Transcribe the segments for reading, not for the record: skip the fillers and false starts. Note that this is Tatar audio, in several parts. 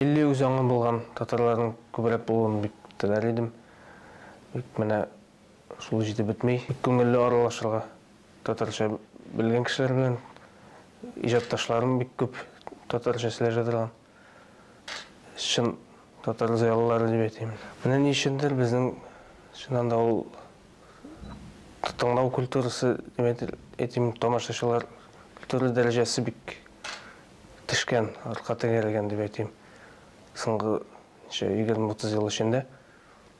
Илле үзаңы булган татарларның күбрәк булуын бик теләр идем. Бик менә шул җитеп бетмей. Күңелле аралашырга татарча белгән кешеләр белән иҗатташларым бик күп татарча сөйләшә торган. Чын татар зыялылары дип әйтәм. Менә ни өчендер безнең чыннан да ул тыңлау культурасы дип әйтәм, тамашачылар культура дәрәҗәсе бик төшкән, арка тәгәрәгән дип әйтәм. Соңгы 20-30 ел эчендә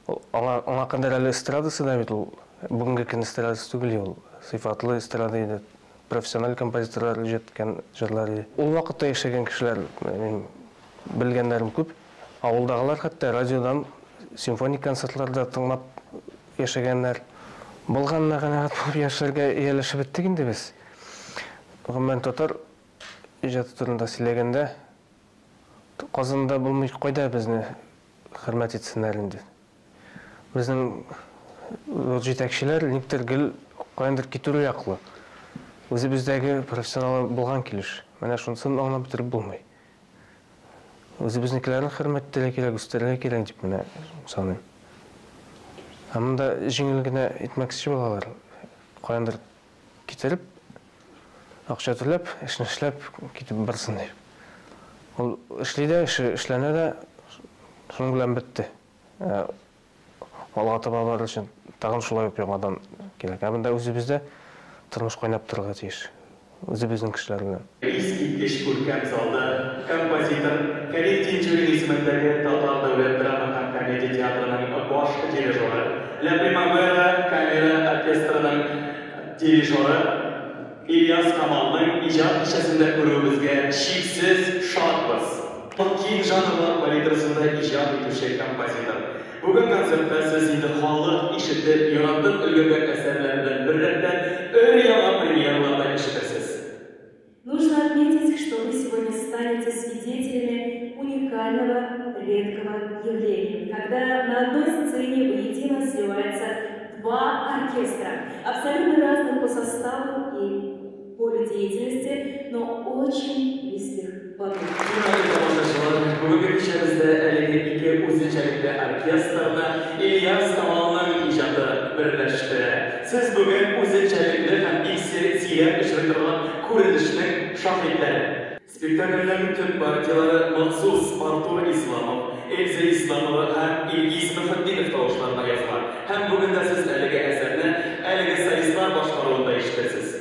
аңа кадәр әле эстрадасы да бит ул бүгенге көн эстрадасы түгел ул. Сыйфатлы эстрада иде. Профессиональ композиторлар җиткән җырлар иде. Ул вакытта яшәгән кешеләр, белгәннәрем күп. Авылдагылар хәтта радиодан симфоник концертларда тыңлап яшәгәннәр. Булганна канәгать булып яшәргә ияләшеп беттек инде без. Гомумән татар иҗаты турында сөйләгәндә Казанда булмый кайда безне хөрмәт итсеннәр инде. Безнең җитәкчеләр никтер гел каяндыр китү яклы. Үзебездәге профессионал булган килеш. Менә шунысын аңлап бетереп булмый. Үзебезнекеләрне хөрмәттә кирәк, үстерергә кирәк дип менә саныйм. Һәмдә җиңел генә итмәкче булалар. Каяндыр китереп, акча түләп, эшне эшләп китеп барсын дип. Ул эшләдә, эшләнә дә шуның белән бетте. Алга таба барыр өчен тагын шулай ук яңадан кирәк. Һәмдә үзебездә тормыш кайнап торырга тиеш. Үзебезнең кешеләр белән. Искиткеч күркәм залда композитор Кәрим Тинчурин исемендәге Татар дәүләт драма һәм комедия театрының баш дирижеры, La Primavera камера оркестрының дирижеры Ильяс Камалның иҗат кичәсендә күрүебезгә чиксез шатбыз. Киң жанрлар палитрасында иҗат итүче композитор. Бүген концертта сез инде халык ишетеп, яратып өлгергән әсәрләрдән бер рәттән өр-яңа премьераларда ишетәсез. Нужно отметить, что вы сегодня станете свидетелями уникального, редкого явления, когда на одной сцене воедино сливаются два оркестра, абсолютно разных по составу и полю деятельности, но очень близких по духу. Бүгенге кичәбездә әлеге ике үзенчәлекле оркестрны Ильяс Камалның иҗаты берләштерә. Сез бүген үзенчәлекле һәм бик сирәк очрый күренешнең шаһитләре. Спектакльләрнең төп партиялары махсус Артур Исламов, Эльза Исламова һәм Илгиз Мөхәммәдинов тавышларына язылган. Һәм бүген дә сез әлеге әсәрне әлеге солистлар башкаруында ишетәсез.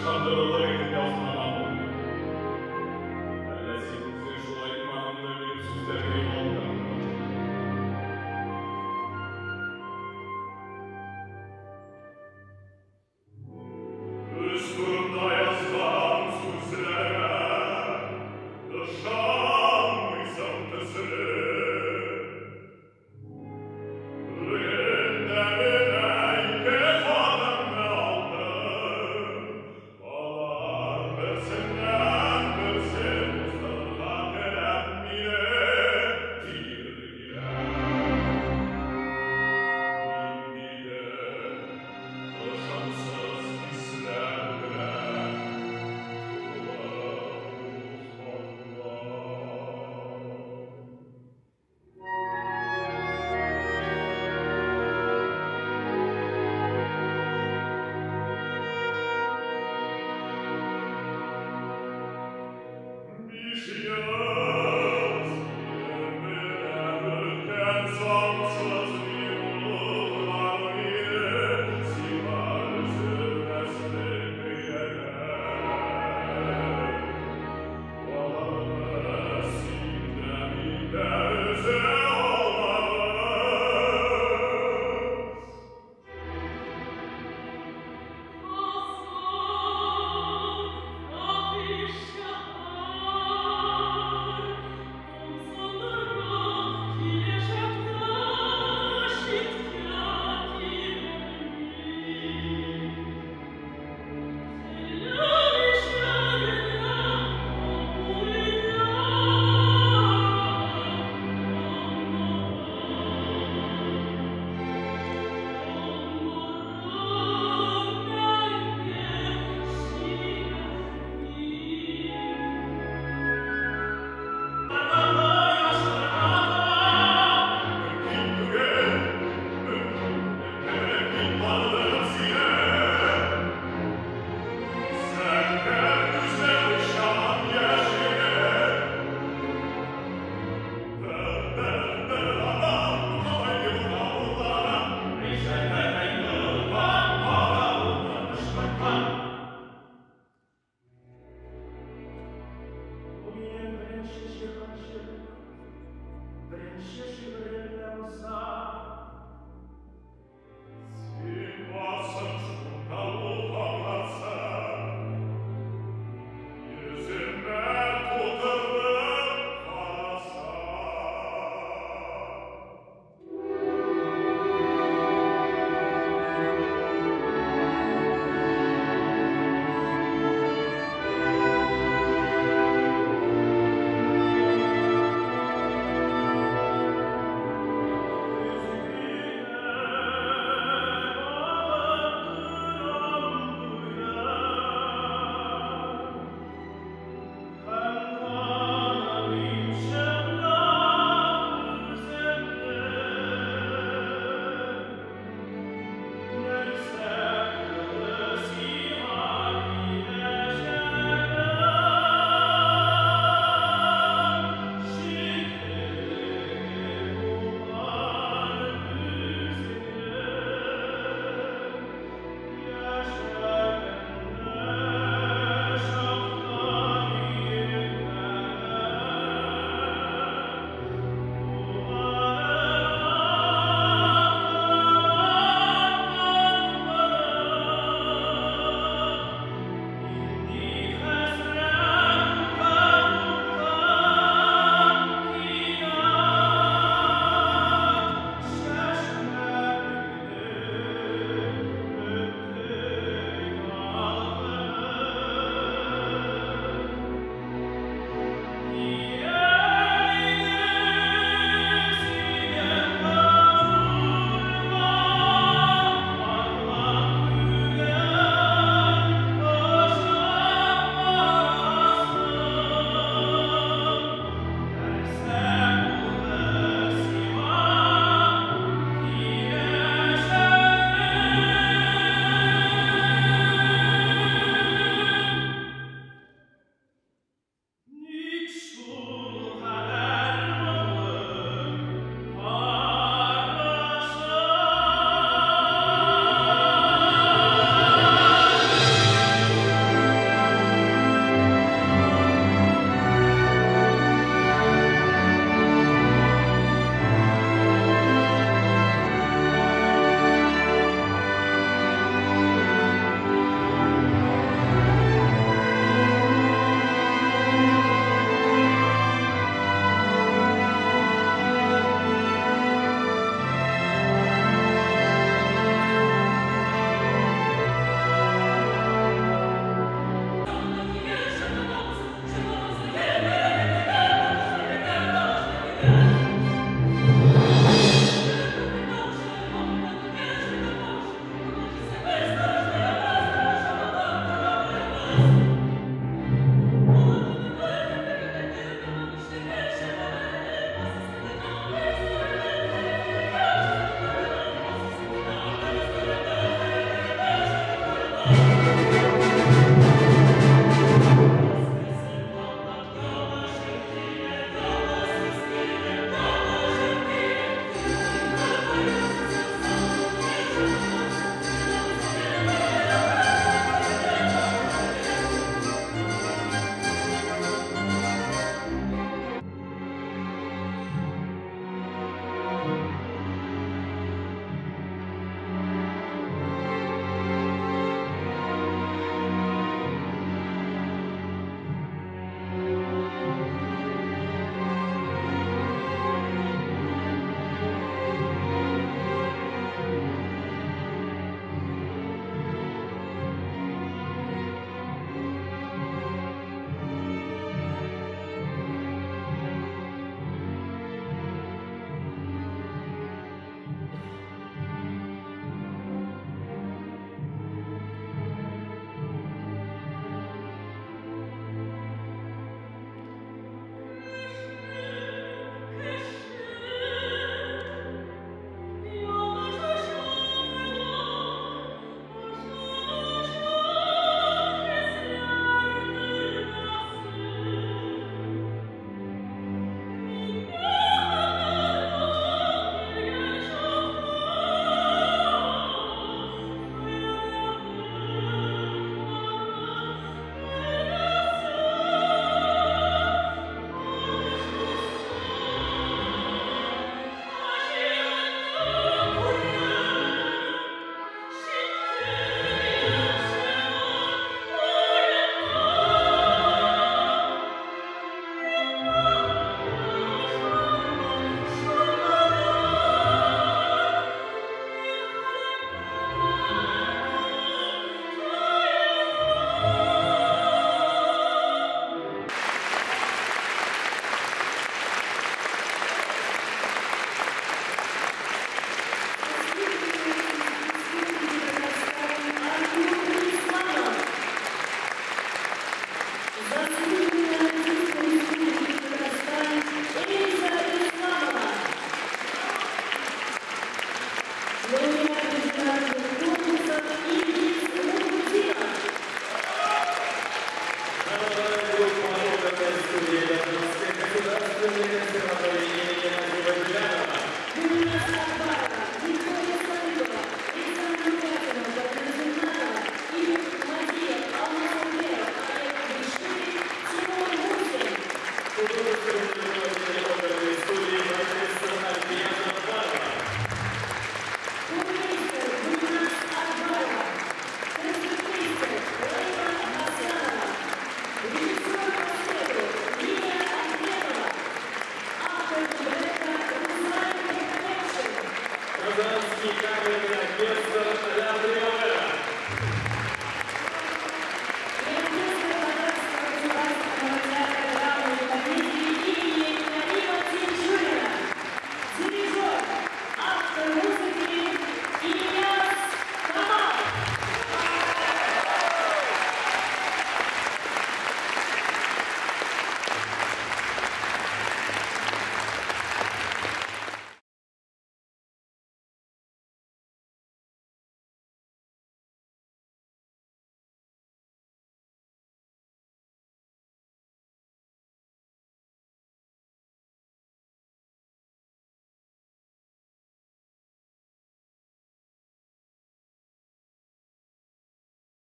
Şandırılır edip yazılan